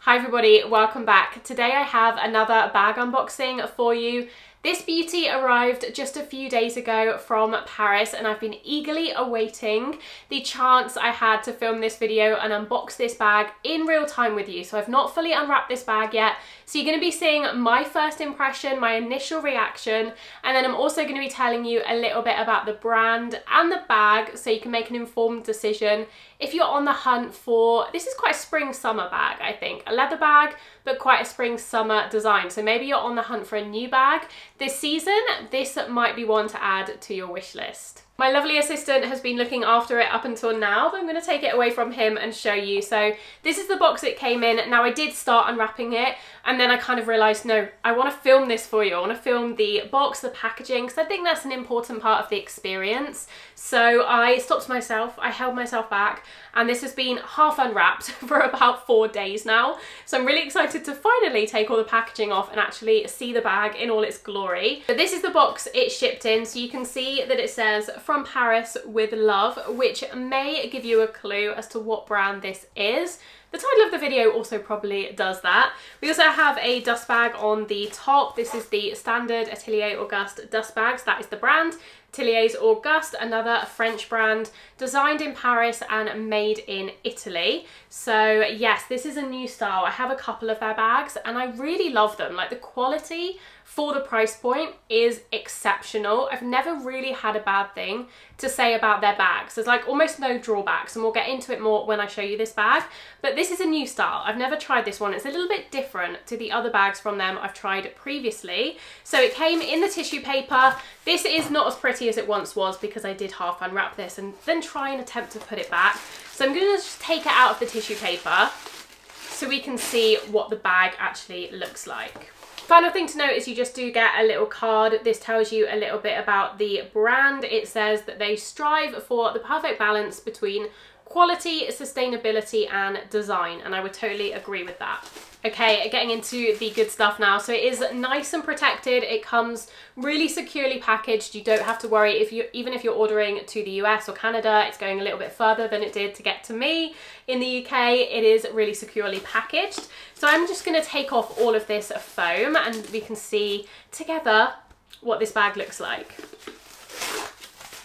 Hi everybody, welcome back. Today I have another bag unboxing for you. This beauty arrived just a few days ago from Paris and I've been eagerly awaiting the chance I had to film this video and unbox this bag in real time with you. So I've not fully unwrapped this bag yet. So you're going to be seeing my first impression, my initial reaction, and then I'm also going to be telling you a little bit about the brand and the bag so you can make an informed decision if you're on the hunt for, this is quite a spring-summer bag, I think. A leather bag, but quite a spring-summer design. So maybe you're on the hunt for a new bag this season. This might be one to add to your wish list. My lovely assistant has been looking after it up until now, but I'm going to take it away from him and show you. So this is the box it came in. Now I did start unwrapping it and then I kind of realised, no, I want to film this for you. I want to film the box, the packaging, because I think that's an important part of the experience. So I stopped myself, I held myself back, and this has been half unwrapped for about 4 days now. So I'm really excited to finally take all the packaging off and actually see the bag in all its glory. But this is the box it shipped in, so you can see that it says "From Paris with love," which may give you a clue as to what brand this is. The title of the video also probably does that. We also have a dust bag on the top. This is the standard Ateliers Auguste dust bags. That is the brand. Ateliers Auguste, another French brand, designed in Paris and made in Italy. So yes, this is a new style. I have a couple of their bags and I really love them. Like, the quality for the price point is exceptional. I've never really had a bad thing to say about their bags. There's like almost no drawbacks, and we'll get into it more when I show you this bag. But this is a new style. I've never tried this one. It's a little bit different to the other bags from them I've tried previously. So it came in the tissue paper. This is not as pretty as it once was because I did half unwrap this and then try and attempt to put it back. So I'm going to just take it out of the tissue paper so we can see what the bag actually looks like. Final thing to note is you just do get a little card. This tells you a little bit about the brand. It says that they strive for the perfect balance between quality, sustainability and design, and I would totally agree with that. Okay, getting into the good stuff now. So it is nice and protected. It comes really securely packaged. You don't have to worry even if you're ordering to the US or Canada. It's going a little bit further than it did to get to me in the UK. It is really securely packaged. So I'm just going to take off all of this foam and we can see together what this bag looks like.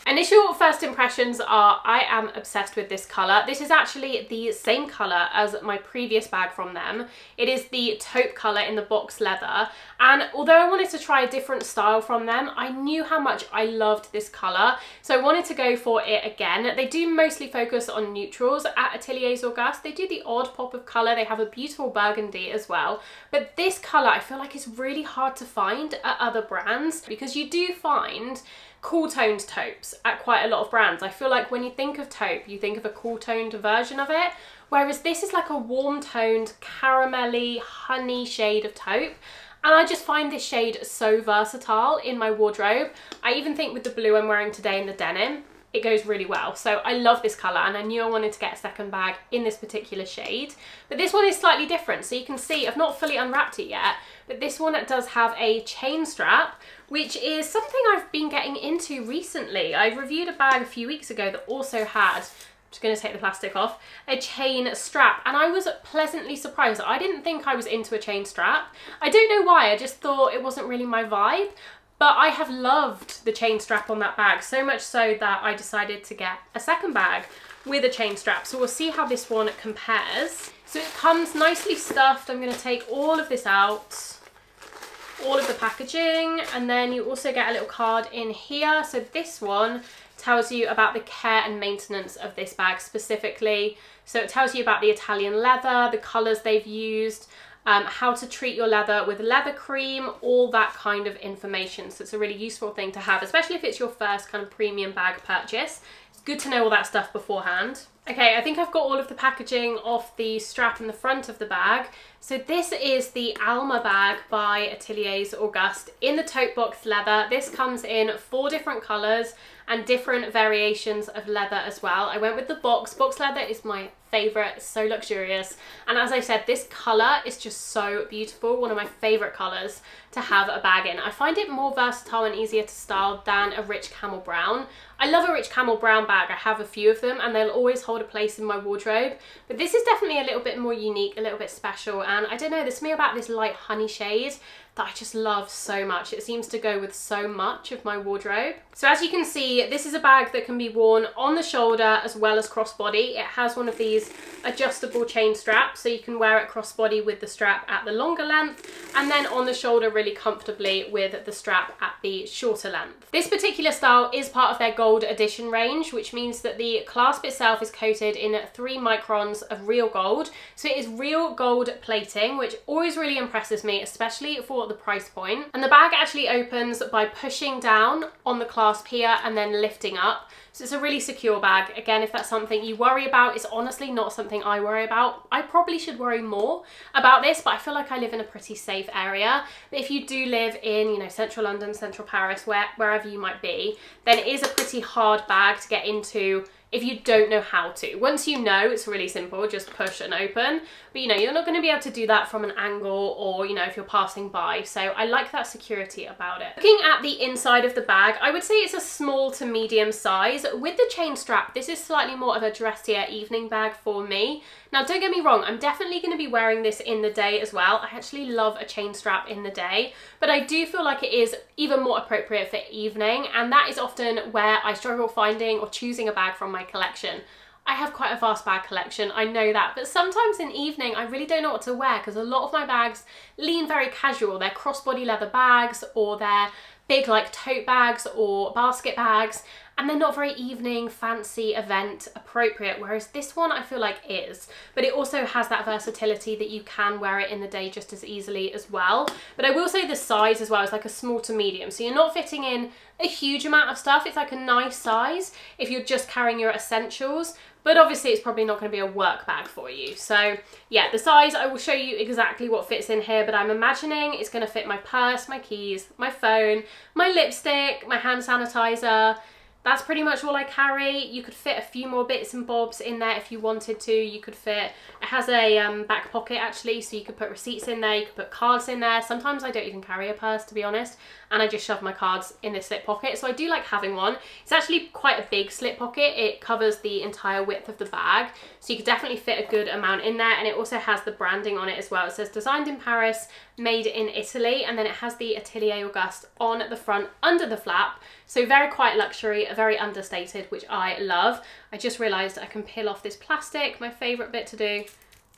Initial first impressions are I am obsessed with this colour. This is actually the same colour as my previous bag from them. It is the taupe colour in the box leather, and although I wanted to try a different style from them, I knew how much I loved this colour, so I wanted to go for it again. They do mostly focus on neutrals at Ateliers Auguste. They do the odd pop of colour. They have a beautiful burgundy as well, but this colour I feel like is really hard to find at other brands, because you do find cool toned taupes at quite a lot of brands. I feel like when you think of taupe, you think of a cool toned version of it, whereas this is like a warm toned caramelly honey shade of taupe. And I just find this shade so versatile in my wardrobe. I even think with the blue I'm wearing today and the denim, it goes really well. So I love this colour and I knew I wanted to get a second bag in this particular shade. But this one is slightly different. So you can see I've not fully unwrapped it yet, but this one does have a chain strap, which is something I've been getting into recently. I reviewed a bag a few weeks ago that also had, I'm just going to take the plastic off, a chain strap, and I was pleasantly surprised. I didn't think I was into a chain strap. I don't know why, I just thought it wasn't really my vibe. But I have loved the chain strap on that bag, so much so that I decided to get a second bag with a chain strap. So we'll see how this one compares. So it comes nicely stuffed. I'm going to take all of this out, all of the packaging, and then you also get a little card in here. So this one tells you about the care and maintenance of this bag specifically. So it tells you about the Italian leather, the colours they've used, how to treat your leather with leather cream, all that kind of information. So it's a really useful thing to have, especially if it's your first kind of premium bag purchase. It's good to know all that stuff beforehand. Okay, I think I've got all of the packaging off the strap in the front of the bag. So this is the Alma bag by Ateliers Auguste in the taupe box leather. This comes in 4 different colours and different variations of leather as well. I went with the box. Box leather is my favourite, so luxurious. And as I said, this colour is just so beautiful. One of my favourite colours to have a bag in. I find it more versatile and easier to style than a rich camel brown. I love a rich camel brown bag. I have a few of them and they'll always hold hold a place in my wardrobe, but this is definitely a little bit more unique, a little bit special, and I don't know, there's something about this light honey shade that I just love so much. It seems to go with so much of my wardrobe. So as you can see, this is a bag that can be worn on the shoulder as well as crossbody. It has one of these adjustable chain straps, so you can wear it crossbody with the strap at the longer length, and then on the shoulder really comfortably with the strap at the shorter length. This particular style is part of their Gold Edition range, which means that the clasp itself is coated in 3 microns of real gold. So it is real gold plating, which always really impresses me, especially for the price point. And the bag actually opens by pushing down on the clasp here and then lifting up. So it's a really secure bag. Again, if that's something you worry about, it's honestly not something I worry about. I probably should worry more about this, but I feel like I live in a pretty safe area. But if you do live in, you know, central London, central Paris, wherever you might be, then it is a pretty hard bag to get into if you don't know how to. Once you know, it's really simple, just push and open. But you know, you're not going to be able to do that from an angle or, you know, if you're passing by. So I like that security about it. Looking at the inside of the bag, I would say it's a small to medium size. With the chain strap, this is slightly more of a dressier evening bag for me. Now, don't get me wrong, I'm definitely going to be wearing this in the day as well. I actually love a chain strap in the day, but I do feel like it is even more appropriate for evening, and that is often where I struggle finding or choosing a bag from my collection. I have quite a vast bag collection, I know that, but sometimes in evening I really don't know what to wear because a lot of my bags lean very casual. They're crossbody leather bags, or they're big like tote bags or basket bags, and they're not very evening, fancy, event appropriate, whereas this one I feel like is. But it also has that versatility that you can wear it in the day just as easily as well. But I will say the size as well is like a small to medium, so you're not fitting in a huge amount of stuff. It's like a nice size if you're just carrying your essentials, but obviously it's probably not going to be a work bag for you. So yeah, the size, I will show you exactly what fits in here, but I'm imagining it's going to fit my purse, my keys, my phone, my lipstick, my hand sanitizer. That's pretty much all I carry. You could fit a few more bits and bobs in there if you wanted to. You could fit, it has a back pocket actually, so you could put receipts in there, you could put cards in there. Sometimes I don't even carry a purse, to be honest, and I just shove my cards in this slip pocket. So I do like having one. It's actually quite a big slip pocket. It covers the entire width of the bag, so you could definitely fit a good amount in there. And it also has the branding on it as well. It says designed in Paris, made in Italy, and then it has the Ateliers Auguste on the front under the flap. So very quiet luxury, very understated, which I love. I just realised I can peel off this plastic, my favourite bit to do. I'm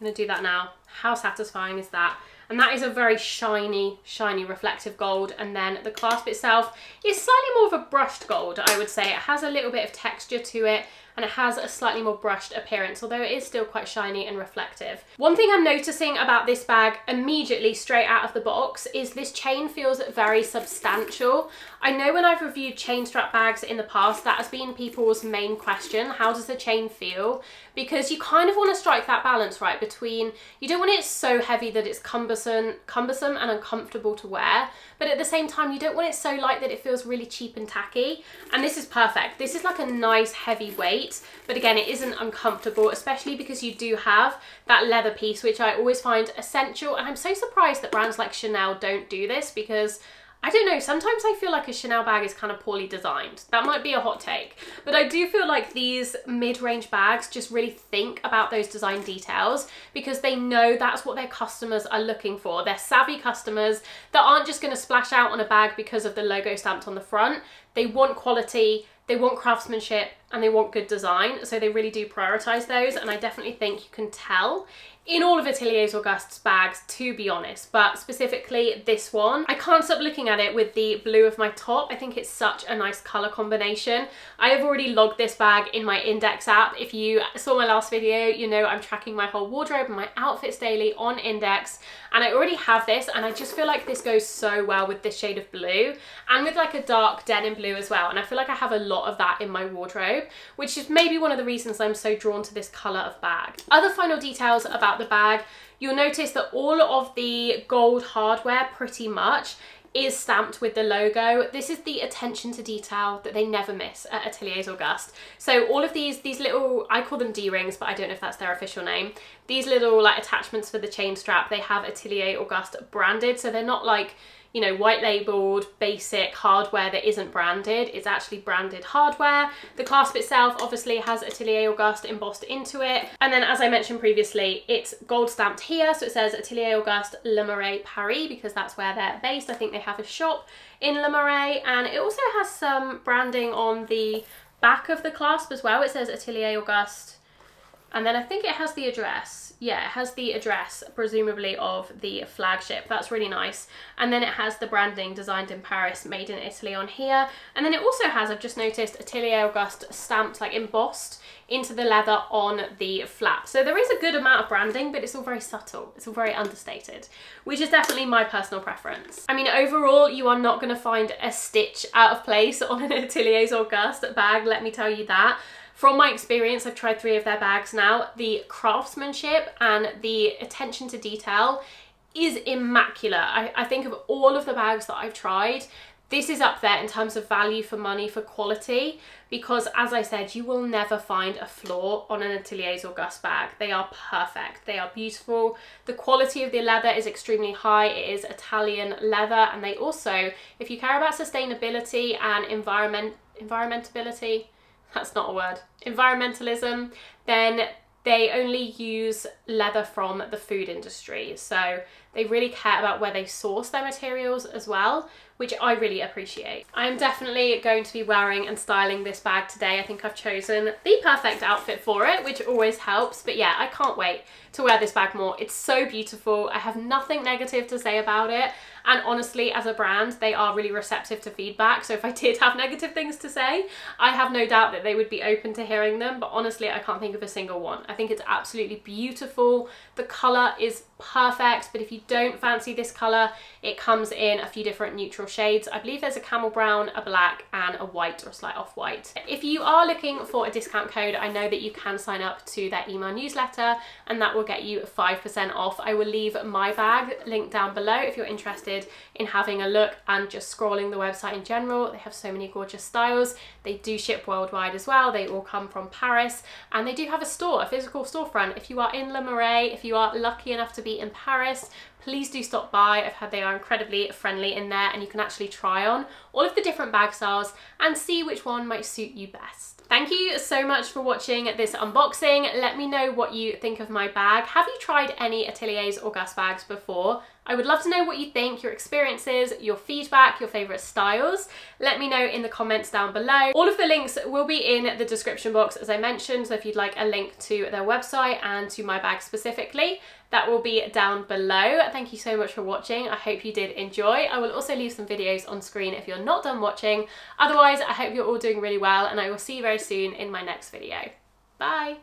going to do that now. How satisfying is that? And that is a very shiny, shiny reflective gold. And then the clasp itself is slightly more of a brushed gold, I would say. It has a little bit of texture to it, and it has a slightly more brushed appearance, although it is still quite shiny and reflective. One thing I'm noticing about this bag immediately straight out of the box is this chain feels very substantial. I know when I've reviewed chain strap bags in the past, that has been people's main question. How does the chain feel? Because you kind of want to strike that balance, right, between, you don't want it so heavy that it's cumbersome and uncomfortable to wear, but at the same time you don't want it so light that it feels really cheap and tacky. And this is perfect. This is like a nice heavy weight, but again, it isn't uncomfortable, especially because you do have that leather piece, which I always find essential. And I'm so surprised that brands like Chanel don't do this, because I don't know, sometimes I feel like a Chanel bag is kind of poorly designed. That might be a hot take, but I do feel like these mid-range bags just really think about those design details, because they know that's what their customers are looking for. They're savvy customers that aren't just going to splash out on a bag because of the logo stamped on the front. They want quality, they want craftsmanship, and they want good design, so they really do prioritize those. And I definitely think you can tell in all of Ateliers Auguste's bags, to be honest, but specifically this one. I can't stop looking at it with the blue of my top. I think it's such a nice color combination. I have already logged this bag in my Index app. If you saw my last video, you know I'm tracking my whole wardrobe and my outfits daily on Index, and I already have this, and I just feel like this goes so well with this shade of blue and with like a dark denim blue as well. And I feel like I have a lot of that in my wardrobe, which is maybe one of the reasons I'm so drawn to this color of bag. Other final details about the bag, you'll notice that all of the gold hardware pretty much is stamped with the logo. This is the attention to detail that they never miss at Ateliers Auguste. So all of these little, I call them D-rings, but I don't know if that's their official name. These little like attachments for the chain strap, they have Ateliers Auguste branded, so they're not like, you know, white labeled basic hardware that isn't branded. It's actually branded hardware. The clasp itself obviously has Ateliers Auguste embossed into it. And then, as I mentioned previously, it's gold stamped here. So it says Ateliers Auguste Le Marais Paris, because that's where they're based. I think they have a shop in Le Marais. And it also has some branding on the back of the clasp as well. It says Ateliers Auguste. And then I think it has the address. Yeah, it has the address, presumably of the flagship. That's really nice. And then it has the branding designed in Paris, made in Italy on here. And then it also has, I've just noticed, Ateliers Auguste stamped, like embossed into the leather on the flap. So there is a good amount of branding, but it's all very subtle. It's all very understated, which is definitely my personal preference. I mean, overall, you are not going to find a stitch out of place on an Ateliers Auguste bag, let me tell you that. From my experience, I've tried 3 of their bags now. The craftsmanship and the attention to detail is immaculate. I think of all of the bags that I've tried, this is up there in terms of value for money, for quality, because as I said, you will never find a flaw on an Ateliers Auguste bag. They are perfect, they are beautiful. The quality of the leather is extremely high. It is Italian leather, and they also, if you care about sustainability and environmentability, that's not a word, environmentalism, then they only use leather from the food industry. So they really care about where they source their materials as well, which I really appreciate. I'm definitely going to be wearing and styling this bag today. I think I've chosen the perfect outfit for it, which always helps. But yeah, I can't wait to wear this bag more. It's so beautiful. I have nothing negative to say about it. And honestly, as a brand, they are really receptive to feedback. So if I did have negative things to say, I have no doubt that they would be open to hearing them. But honestly, I can't think of a single one. I think it's absolutely beautiful. The colour is perfect, but if you don't fancy this colour, it comes in a few different neutral shades. I believe there's a camel brown, a black, and a white or a slight off-white. If you are looking for a discount code, I know that you can sign up to their email newsletter, and that will get you 5% off. I will leave my bag linked down below if you're interested in having a look and just scrolling the website in general. They have so many gorgeous styles. They do ship worldwide as well. They all come from Paris, and they do have a store, a physical storefront. If you are in Le Marais, if you are lucky enough to be in Paris, please do stop by. I've heard they are incredibly friendly in there, and you can actually try on all of the different bag styles and see which one might suit you best. Thank you so much for watching this unboxing. Let me know what you think of my bag. Have you tried any Ateliers Auguste bags before? I would love to know what you think, your experiences, your feedback, your favourite styles. Let me know in the comments down below. All of the links will be in the description box, as I mentioned, so if you'd like a link to their website and to my bag specifically, that will be down below. Thank you so much for watching. I hope you did enjoy. I will also leave some videos on screen if you're not done watching. Otherwise, I hope you're all doing really well, and I will see you very soon in my next video. Bye!